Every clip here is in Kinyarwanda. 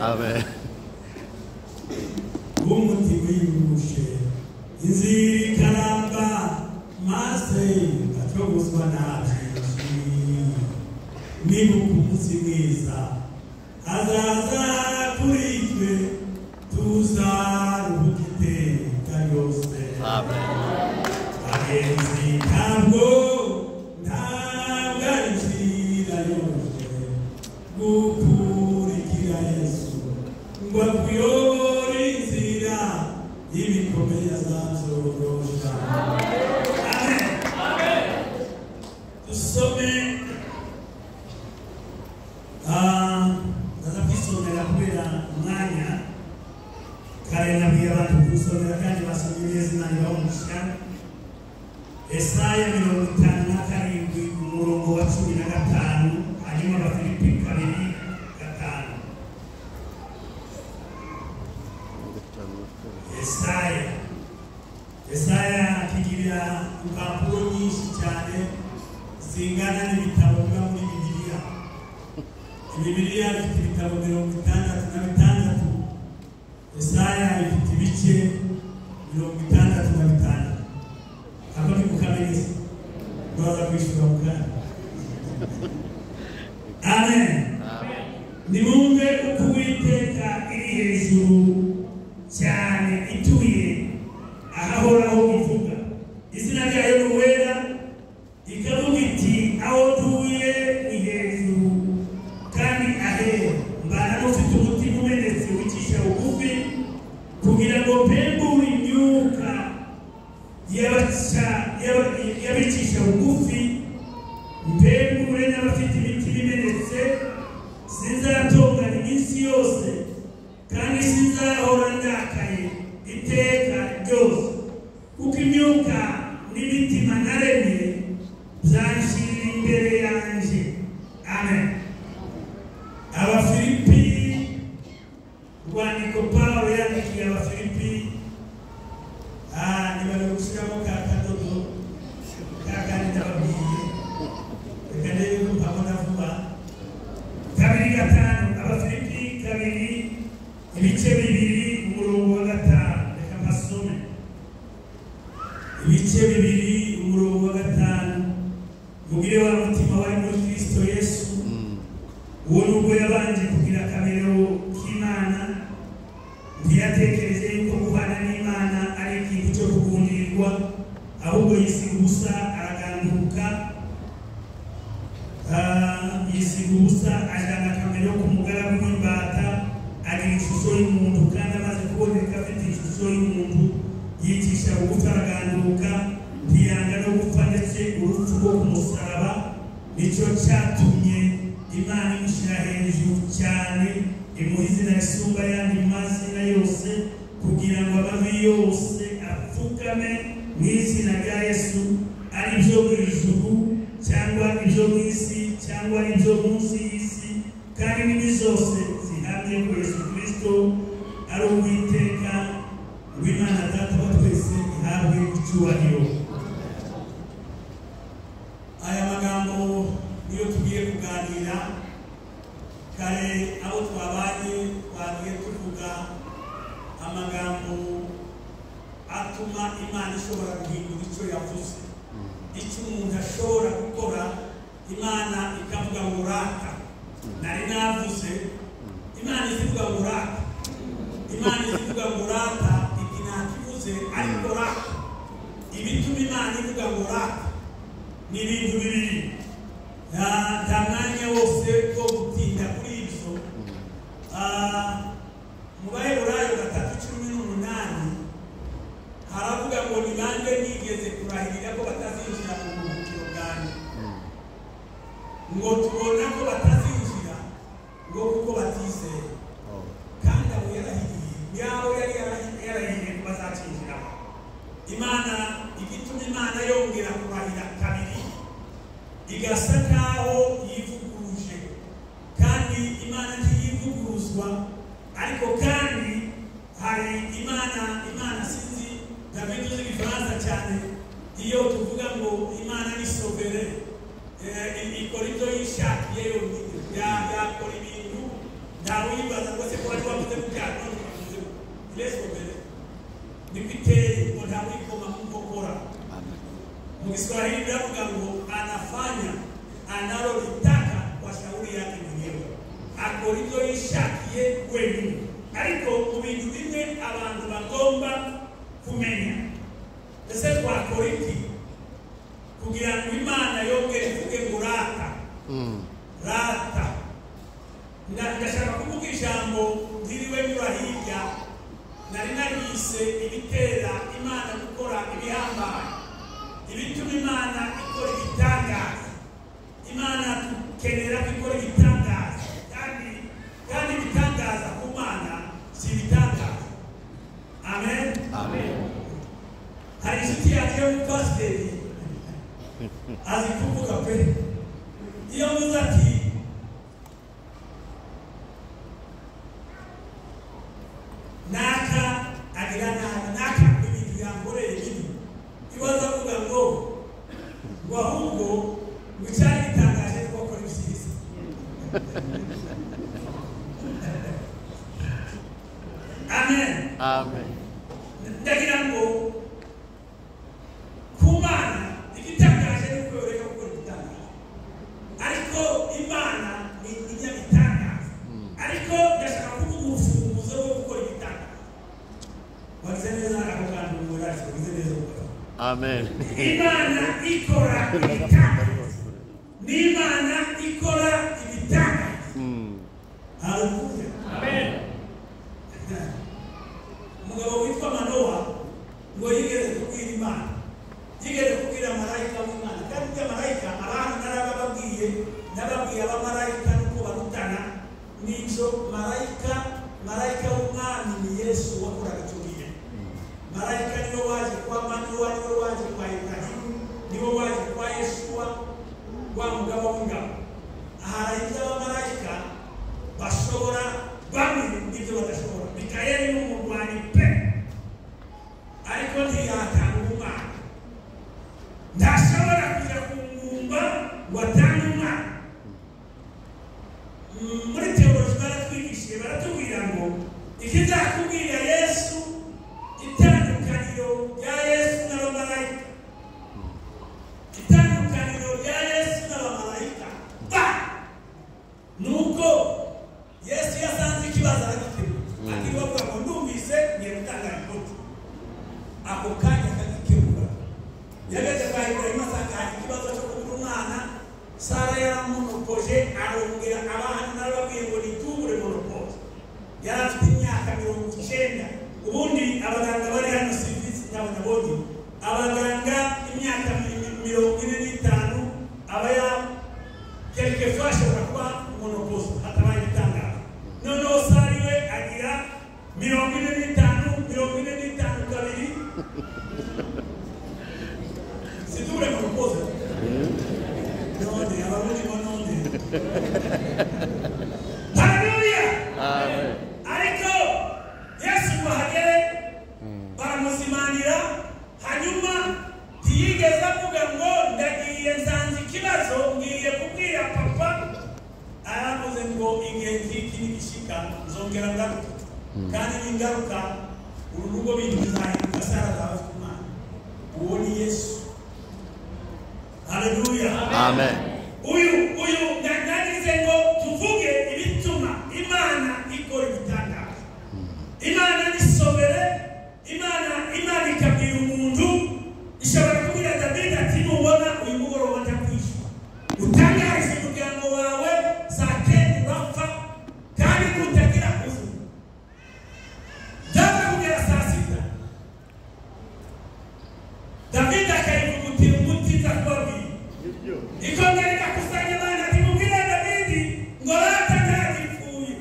Amen. umutima yirushe inzikaramba maze atogozwa nabyinshi niba umunsi mwiza azaza kuri twe tuzaruhuka iteka ryose. Agenzi ntabwo ari inzira yoroshye gukurikira Yesu ngo akuyobore inzira y'ibikomeye azazorosha. Amen. Amen. Dusome ndaza kwisomera kubera umwanya kare nabwiye abantu gusomera kandi basomye neza Imana ibahumusha. Yesaya 57 umurongo wa 15 hanyuma Abafilipi 2:5. Yesaya akigira impapuro nyinshi cyane zingana n'ibitabo biba muri Bibiliya. Bibiliya ifite ibitabo 66. Yesaya ifite ibice 65. Ako ni kukamiliza baza kwishura mukana. Amen. Nimumve uko Uwiteka iri hejuru cyane ituye ahahoraho ivuga izina ryayo n'uwera ikavuga iti aho tuye ni hejuru kandi ahera mbana n'ufite umutima umenetse wicisha bugufi kugira ngo mpembure imyuka yabicisha bugufi mpembure n'abafite imitima imenetse. Sinzatongana iminsi yose kandi sinzahora ndakaye iteka ryose kuko imyuka n'imitima naremye byanshirira imbere yanjye. Amen. Abafilipi, urwandiko Pawulo yandikiye Abafilipi nibari gushyiramo ka kadodo kakandi ndababwiye reka ndebe ko mpabona vuba. 2:5 Abafilipi 2 ibice 2 umurongo wa 5. Reka mpasome ibice 2 umurongo wa 5. Mugire wa mutima wari muri Kristo Yesu uwo nubwo yabanje kugira akamero k'Imana ntiyatekereze yuko guhana n'Imana ari ikintu cyo kugundirwa ahubwo yisiga ubusa araganduka. Yisiga ubusa ajyana akamero k'umugaragu w'imbata agira ishusho y'umuntu kandi amaze kuboneka afite ishusho y'umuntu yicisha bugufi araganduka ntiyanga no gupfa ndetse urupfu rwo kumusaraba nicyo cyatumye Imana imushyira hejuru cyane imuha izina risumba ayandi mazina yose kugira ngo amavi yose apfukame mu izina rya Yesu, ari byo mu ijuru cyangwa ibyo mu isi cyangwa ibyo munsi y'isi, kandi n'imi zose zihamye ko Yesu Kristo ari Uwiteka w'Imana Data wa twese ihabwe icyubahiro. Aya magambo niyo tugiye kuganira. Kare abo twabanye twagiye tuvuga amagambo atuma Imana ishobora guhindura icyo yavuze, icyo umuntu ashobora gukora Imana ikavuga ngo rata. Nari navuze Imana izivuga ngo rata, Imana izivuga ngo rata iki ntakivuze ariko rata. Ibituma Imana ivuga ngo rata ni ibintu bibiri. Nta mwanya wose wo gutinda kuri ibyo. Mu Baheburayo 3:18 haravuga ngo ni bande nigeze kurahirira ko batazinjira mu buruhukiro bwanjye, ngo tubona ko batazinjira ngo kuko batizeye. Kandi abo yarahiriye yaho yari yarahiriye ko bazacinjiramo. Imana igituma Imana yongera kurahira kabiri igasa nkaho yivuguruje, kandi Imana ntiyivuguruzwa. Ariko kandi hari Imana sinzi David uzi Igifaransa cyane, iyo tuvuga ngo Imana ni souverain, ikora ibyo yishakiye yonyine, yakora ibintu ntawe yibaza ngo se ko twavuze ku byaha none twavuze ileso mbere nikitei mwanadamu kama mkokora. Mu Kiswahili biravuga ngo anafanya analolitaka kwa shauri yake mwenyewe, akora ibyo yishakiye wenyine. Ariko mu bintu bimwe abantu bagomba kumenya, ese twakora iki kugira ngo Imana yongere ivuge ngo rata rata. Ndashaka kuvuga ijambo ndiriwe nyurahirya nari narise ibitera Imana gukora ibihambaye, ibituma Imana ikora ibitangaza. Imana tukenera gukora ibitangaza, kandi ibitangaza ku Mana si ibitangaza. Amen, amen. Hari inshuti yanjye y'umupasiteri azi kuvuga pe, iyo mvuze ati naka agira naka ibintu yamboreye ibi ibaza kuvuga ngo ahubwo wicyari gitangaje ko akora ibisiza. Amen, amen. Ndagira ngo kumana igitangaje ni ko yoreka gukora igitangaje, ariko Imana ni inyabitangaza. Ariko ndashaka kuvuga urufunguzo rwo gukora igitangaza. Wagize neza ako kantu muraje, wagize neza ukora. Amen. Imana ikora ibitangaza. Ni Imana ikora ibitangaza. Haleluya. Amen. Mugabo witwa Manoa ngo yigeze kubwira Imana, yigeze kubwira marayika w'Imana, kandi ya marayika abantu narababwiye abamarayika nuko barutana n'ibyo marayika w'Umwami ni Yesu wakoraga icyo gihe. Marayika niwe waje kwa Manoa, niwe waje kwa Ibrahimu, niwe waje kwa Yeshuwa wa mugabo w'ingabo. Aha iby'abamarayika bashobora bamwe n'ibyo badashobora. Mikayeli ni umurwanyi pe, ariko ntiyatanga umwana. Ntashobora kuja ku ngumba ngo atange umwana. Muri teoloji baratwigishije baratubwira ngo ikizakubwira Yesu itandukaniro rya Yesu n'abamarayika, itandukaniro rya Yesu n'abamarayika nuko Yesu yasanze ikibazo aragikemura. Akibavuga ngo ndumvise ngiye gutanga ripoti, ako kanya akagikemura. Yageze kwa Ibrahimu asanga hari ikibazo cyo kubura umwana, Sara yaramunopoje, arongera abantu narababwiye ngo nitubure monopoze. Yari afite imyaka 90. Ubundi abaganga bari hano serivisi n'abanyabodi, abaganga imyaka 45 abaya quelque fois ashobora kuba monopoze hatabaye itangaza. Noneho Sara we agira 45 kabiri situbure monopoze. None abarundi bononde. Haleluya. Amen. Ariko Yesu bahagere baramuzimanira, hanyuma ntiyigeze avuga ngo ndagiye nsanze ikibazo ngiye kubwira papa. Aravuze ngo igihe nk'iki nigishika nzongera ngaruka, kandi ningaruka uru rugo bintu bizahinduka. Sara azafite umwana. Uwo ni Yesu. Haleluya. Amen. Uyu ndagize ngo tuvuge ibituma Imana ikora ibitangaza. Imana nisobere, Imana ikabwira umuntu, ishobora kubwira David ati nubona uyu mugoroba ndakwishura, utangarize umuryango wawe saa 10 urapfa kandi ntutagira kuza. David kugera saa 6 David akayivugutira umuti zakwabi ikongera ikakusanya abana ati mubwira David ngo rata ntagipfuye.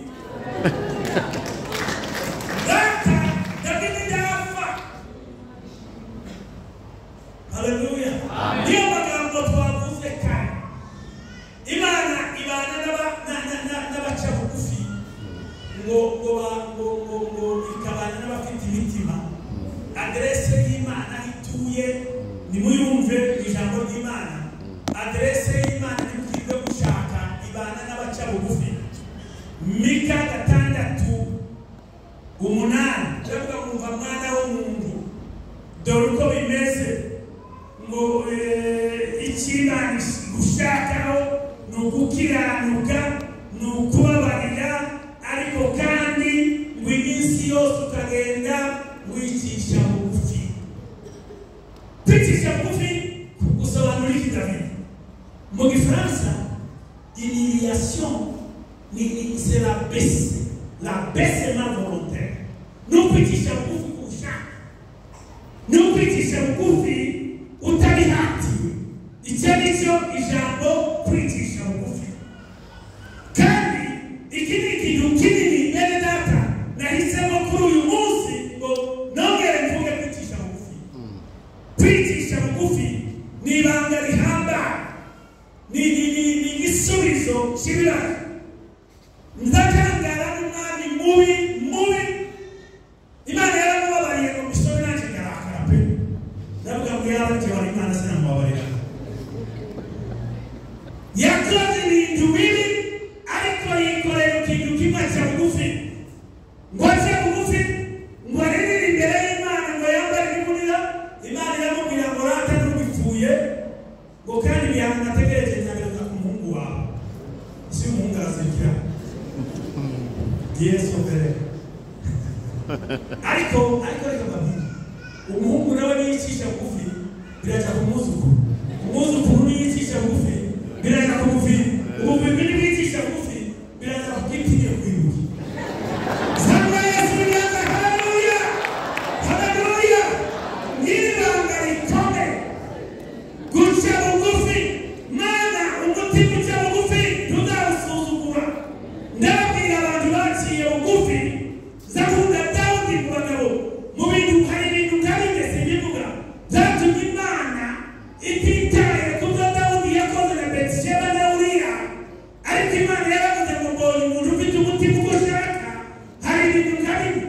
Rata David ndafa. Haleluya. Niyo magambo twavuze kare. Imana ibana n'abaca bugufi ngo ikabana n'abafite imitima. Adrese y'Imana ituye nimuyumve ijambo ry'Imana. Adrese y'Imana nimukirwe gushaka ibana n'abaca bugufi. Mika 6 dore uko bimeze ngo ikimana gushakaho ni ugukiranuka ni ukubabarira ariko kandi ngo iminsi yose ukagenda wicisha bugufi. Kwicisha bugufi usobanura iki David? Mu Gifaransa humiliation c'est la baissement volontaire. Nukwicisha bugufi kushaka, nukwicisha bugufi utabihatiwe. Icyo nicyo ijambo kwicisha bugufi. Kandi iki ni ikintu kinini bene data nahisemo kuri uyu munsi ngo nongere mvuge kwicisha bugufi. Kwicisha bugufi ni ibanga rihambaye, ni igisubizo cy'ibibazo. Nzakangara n'umwami mubi Imana yaramubabariye ngo mbisome nanjye ndarakara pe. Ndavuga ngo yabagiye wari Imana sinamubabarira. Yakoze ibintu bibi ariko yikorera ikintu kimwe cya bugufi. Ngo ace bugufi ngo arire imbere y'Imana ngo yambare n'impunira. Imana iramubwira ngo rata n'ubipfuye ngo kandi ibihano nategereje nzagereza ku muhungu wawe. Si umuhungu arazikira. Yesu mbere. Ariko reka babiri. Umuhungu nawe niyicisha bugufi biraja ku mwuzukuru. Umwuzukuru niyicisha bugufi biraja ku muviri. Umuviri niyicisha bugufi biraja ku gitiye kwibuka. Sangwa Yesu nyaga, haleluya. Haleluya. Nibanga rikome. Guca bugufi. Mana umutima uca bugufi ntuzawusuzugura. Ndabwira abantu baciye bugufi zakunda Dawudi kubagabo mu bintu hari ibintu kabigeze bivuga zatumye Imana ititaye ku byo Dawudi yakoze na Betisheba na Uriya. Ariko Imana yaravuze ngo mbonye umuntu ufite umutima ugushaka. Hari ibintu kabiri.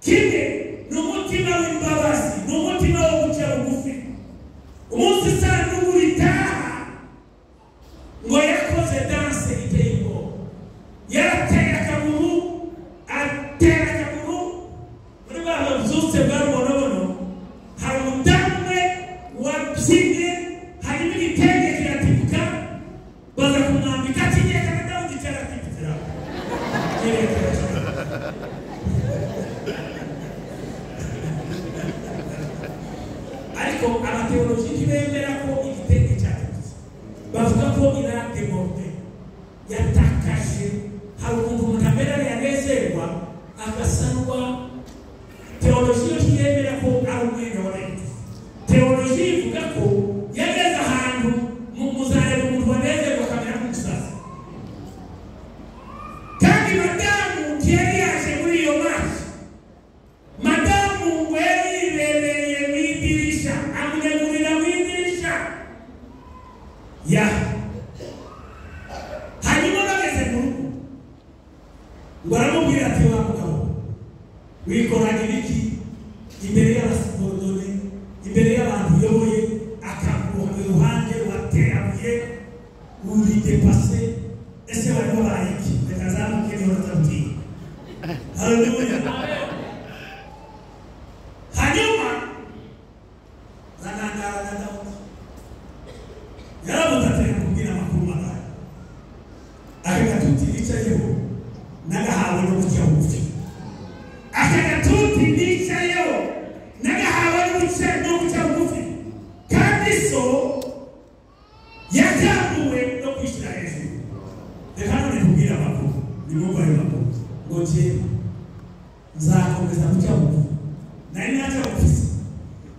Kimwe ni umutima w'imbabazi, ni umutima wo guca bugufi. Umunsi isanduku ritaha ngo yakoze danse iteye ubwoba. Yarateye akaguru atera akaguru muri baba byose bwarubonobono. Hari umudamu we wabyinnye harimo igitenge kiratibuka baza kumwambika atinye kana Dawudi cyaratibukira. Ariko abateoloji ntibemera ko igitenge cyatibutse. Bavuga ko irademorde yatakaje. Hari umuntu amera yanezerwa agasanwa. Teoloji ntiyemera ko ari umwene wa leta. Teoloji ivuga ko yageze ahantu muzareba umuntu wanezerwa akamera nk'umusazi. Kandi madamu ntiyari yaje muri iyo mazi. Madamu ngo yari yibereye mu idirisha, amunyagurira mu idirisha. Hanyuma bageze mu rugo ngo aramubwira ati wa mugabo wikoranye ibiki imbere y'abasibodoni, imbere y'abantu uyoboye, akaguha iruhande waterabuye uri depase. Ese wari wabaye iki? Reka zamuke niho nazabutiye. Haleluya. Hanyuma zanangara na Dawudi yaravuze ati kubwira amakuru magari. Akagatuti nicayeho nagahawe no guca bugufi. Akagatuti nicayeho nagahawe no guca bugufi. Kandi so yagambuwe no kwishyira hejuru. Reka none kubwira amakuru nimumva ayo makuru ngo njyewe nzakomeza guca bugufi. Nari naca bugufi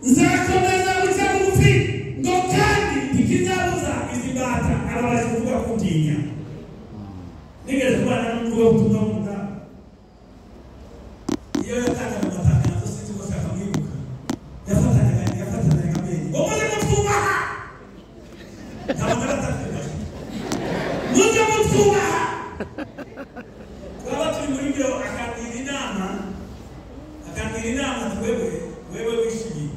nzakomeza guca bugufi ngo kandi ntikizabuza izi mbata ababaje kuvuga kuntinya. Nigeze kubana n'umugabo w'ubutumwa bw'umuda. Iyo yatangaga amatangazo sinzi ko ashaka mwibuka. Yafatanaga amenyo. Muze mutwubaha. Ntabwo aratatega. Muze mutwubaha. Twaba turi muri biro akambwira inama wewe wishimiye.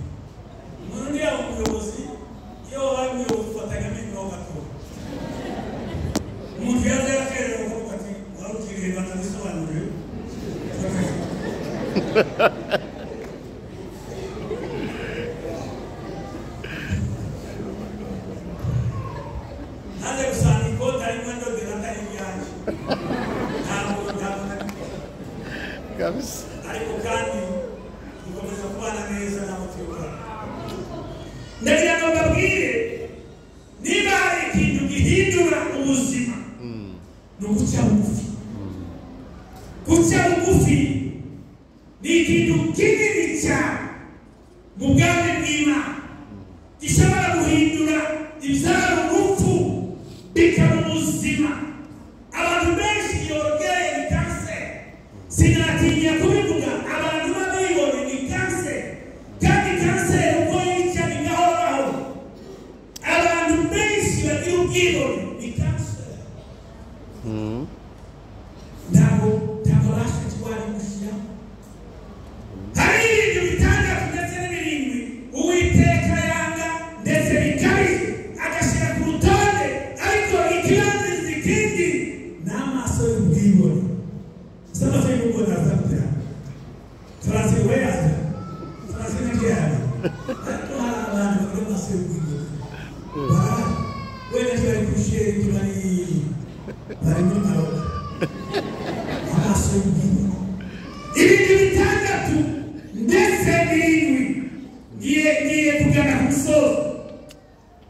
Umuntu yaba umuyobozi iyo wabaye umuyobozi ufatanya amenyo ho gato. Umuntu yaza yakerera kuvuga ati warukiriye banabisobanuriye. kabisa. ariko kandi dukomeza kubana neza n'abo tuyobora. Ndagira ngo mbabwire niba hari ikintu gihindura ubuzima ni uguca bugufi. Guca bugufi ni ikintu kinini cyane mu bwami bw'Imana gishobora guhindura ibyari urupfu bikaba ubuzima. Abantu benshi yorogeye ni kanseri, sinatinya kubivuga. Abantu babibone ni kanseri, kandi kanseri uko yica ni gahoraho. Abantu benshi bagira ubwibone ni kanseri. Ntabwo babasha kurwara umushyira. Hari ibintu bitandatu ndetse n'ibirindwi Uwiteka yanga ndetse bikabije agashyira ku rutonde, ariko ikibanza ikindi ni amaso y'ubwibone. Amaso y'ubwibone azakutera turasi weyaza turasi n'ibyaha, ariko hari abantu bagira amaso y'ubwibone. Wenda bari kushira bari muri Maroc. Amaso y'ubwibone. Ibintu bitandatu ndetse birindwi ngiye kugana ku musozo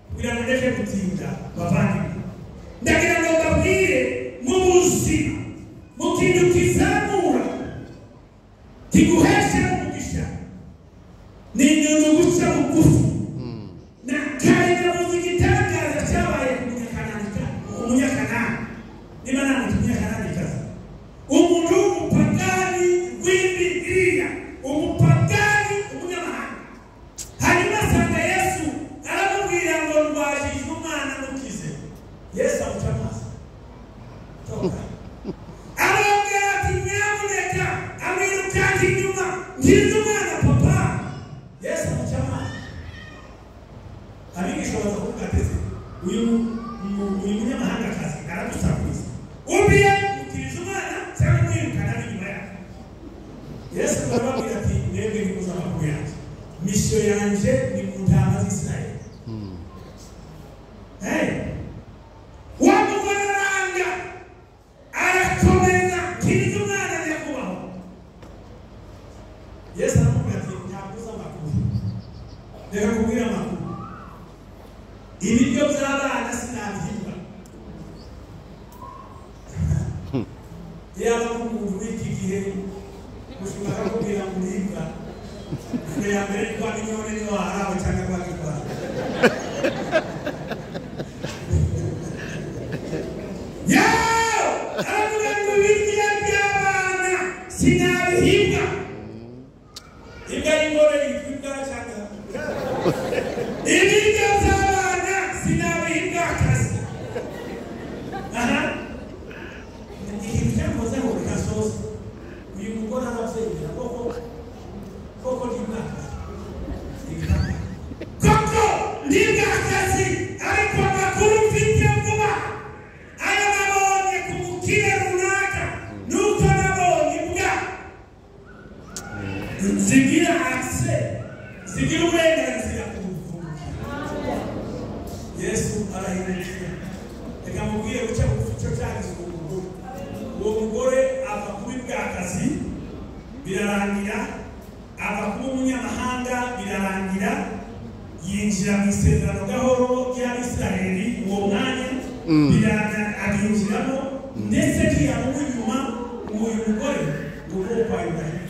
kugira ngo ndeke gutinda bavandimwe. Ndagira ngo mbabwire mu buzima, mu kintu kizamura kiguhesha umugisha ni inyungu guca bugufi. Na kare navuze igitangaza cyabaye ku Munyakanani. Niba nta Munyakananikazi, umuntu w'umupagani w'Ibibiliya, umupagani, umunyamahanga. Hanyuma asanga Yesu aramubwira ngo ndwajije umwana mukize. Yesu amuca amaso. Arongera ati nyamuneka amwirukana inyuma, ngize umwana papa. Yesu amuca amaso. Abigisha baza kuvuga ati uyu munyamahangakazi aradusakuza, ubiye mukiriza umwana cyangwa mwirukana n'inyuma yake. Yesu arababwira ati mwebwe nimuze amakuru yanjye, misiyo yanjye ni mu ntama z'Isirayeli. Wa mugore aranga arakomeza, kiriza umwana nyakubaho. Yesu aramubwira ati ntabwo uzi amakuru, reka kubwira amakuru. Ibiryo by'abana sinabihimba. Yaba umuntu w'iki gihe ushobora kubwira ngo uribwa mbere ya mbere kwa minyone niyo harawe cyangwa kwa gitwara. Aravuga ngo ibiryo by'abana sinabihimba. Imbwa y'ingore yitwa imbwa cyangwa ibiryo by'abana sinabihimba akazi. Ikintu cyakoze ngo bikasoza uyu mugore arabyemera koko ni bw'akazi. Koko ni bw'akazi, ariko amakuru mfite vuba ayo nabonye ku mukire runaka nuko nabonye imbwa zigira akse, zigira uburenganzira ku buvuzi. Yesu arahindukira, reka mubwire guca bugufi cyo cyanditswe ku mugore. Uwo mugore ava kuba imbwakazi birarangira, ava kuba umunyamahanga birarangira, yinjira mu isezerano gahoro ry'Abisirayeli. Uwo mwanya abyinjiramo, ndetse ntiyamubura inyuma uyu mugore ngo uko kwa Ibrahimu.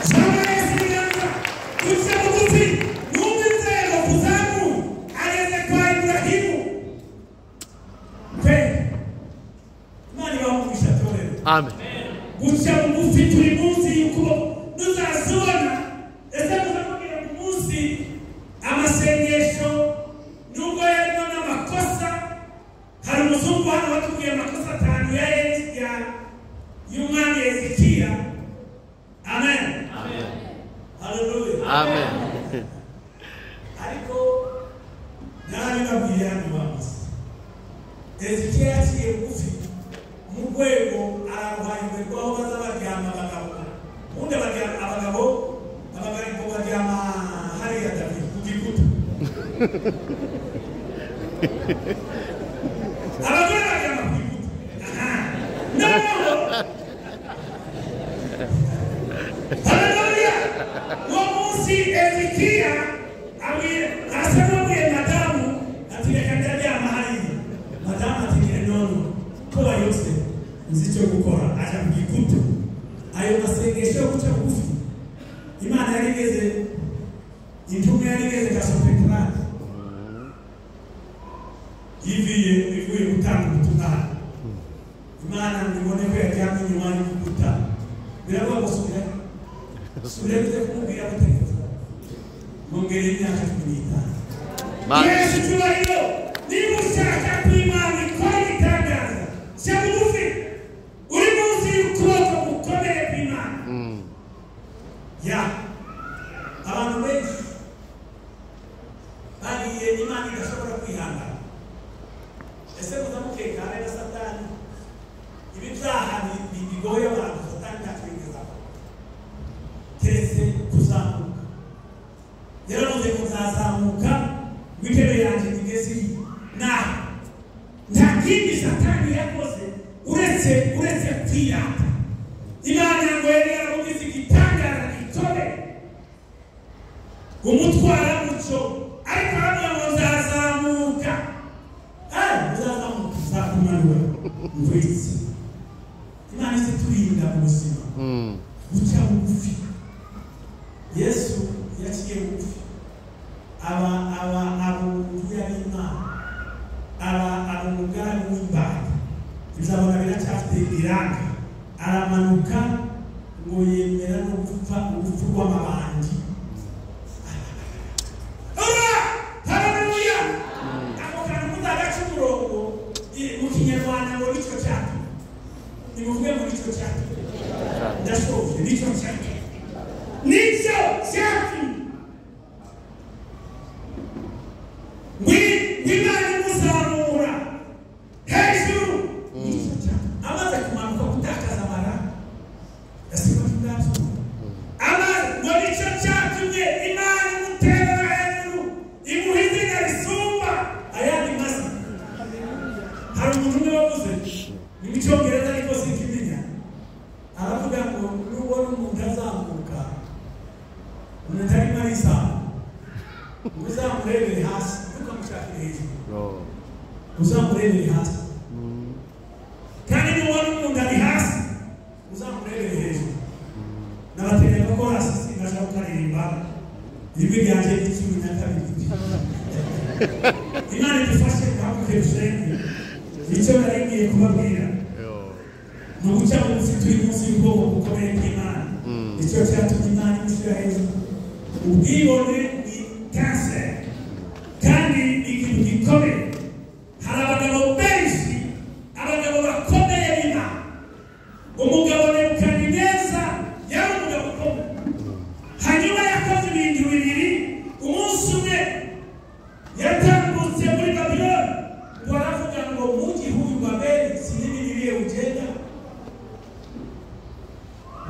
Saba Yesu ibiganza, guca bugufi, numva inzego kuzamu ageze kwa Ibrahimu. Imana ibamugisha torero. Amen. Guca bugufi turi munsi y'uko tuzazibona. Ese muzamubwira ku munsi amasengesho nubwo yarimo n'amakosa. Hari umuzungu hano watubwiye amakosa 5 y'umwami Hezekiya. Amen. Amen. Hallelujah. Amen. Ariko nabibabwiye hano bamaze Hezekiya yaciye bugufi mu rwego araruhanyirwa aho baza baryama abagabo. Ubundi abagabo baryama hariya David ku gikuta. Abagore baryama ku gikuta. cyo guca bugufi Imana yarigeze intumwa yarigeze gasopetrate ivuye gutanga ubutumwa Imana ngibone ko yajyanye inyuma y'igikuta biravuga ngo subira kumubwira gutegeka mongere imyaka 15 Yesu cyubahiro niba ushaka kw'Imana ikora itangaza cya bugufi uri munsi y'ukuboko gukomeye kw'Imana ya abantu benshi bagiye Imana idashobora kwihangana ese muzamukekane na Satani ibi byaha bigoye abantu Satani ntakwigezako keretse kuzamuka yaravuze ko nzazamuka w'intebe yanjye igeze naho nta kindi Satani yakoze uretse kwiyata Imana ngo yari yaravuze igitangaza gitore umutwara muco ariko aravuga ngo nzazamuka uzazamuka uzakumanura ngwitsi Imana isiturinda mu buzima guca bugufi Yesu yaciye bugufi aba umugaragu w'imbata bizabona biracyafite iranga aramanuka ngo yemera no gupfa urupfu rw'amabandi haleluya ako kantu muzagaca umurongo mu kinyarwanda ngo nicyo cyatuma nimuvuge ngo nicyo cyatuma ndashoje nicyo cyatuma Imana imuzamura hejuru amaze kumanuka gutakaza amara yasiba indabyo ngo nicyo cyatumye Imana imutera hejuru imuha izina risumba ayandi mazina hari umuntu umwe wavuze ni mu Cyongereza ariko sinkimenya aravuga ngo nubona umuntu azamuka umuntu arimo arizamuka uzamurebere hasi ukamushakira hejuru uzamurebere hasi kandi nubona umuntu ari hasi uzamurebere hejuru n'abateganya ko hasi sinashaka kukaririmba ijwi ryanjye n'icumi na kabiri Imana idufashe guhaguruke dusenge icyo narigiye kubabwira ni uguca bugufi turi munsi y'ubwoko bukomeye bw'Imana icyo cyatumye Imana imushyira hejuru ubwibone ni kanseri kandi ikintu gikomeye hari abagabo benshi abagabo bakomeye b'Imana umugabo Nebukadineza yari umugabo ukomeye hanyuma yakoze ibintu bibiri umunsi umwe yatambutse muri Babiloni ngo aravuga ngo mu gihugu Babeli sinini biriye ugenda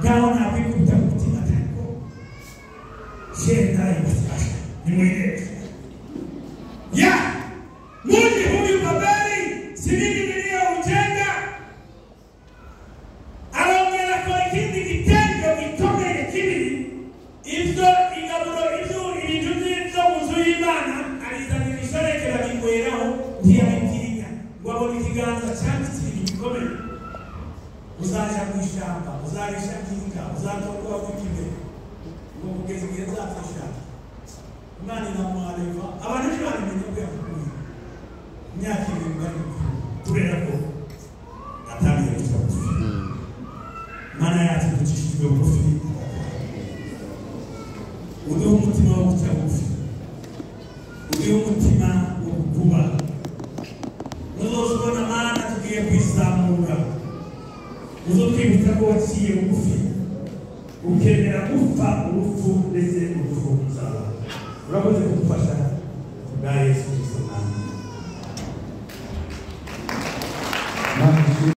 ngaho nakwikubita ku mutima ariko shenda ibafasha nimwireke ya mu gihugu Babeli sinini biriye ugenda arongera ko ikindi gitendo gikomeye kibiri ibyo ingaburo ibintu by'ibyo mu nzu y'Imana arizanira ishoreke babigweraho ntiyabitinya ngo abone ikiganza cyanditse ibintu bikomeye uzaja mu ishyamba uzarisha inka uzatorwa ufite imbere ngo kugeza igihe nzafasha Imana inamuhareva abantu ntibamenye ko yakuye imyaka 7 bari kubera ko atamenya guca bugufi Imana yacu ducishijwe bugufi uduhe umutima wo guca bugufi uduhe umutima wo kukuba uzobona Mana tugiye kwisamura uzotwibutsa ko waciye bugufi ukemera gupfa urupfu ndetse n'ubuvuzi urakoze kudufasha bwa Yesu Kristo.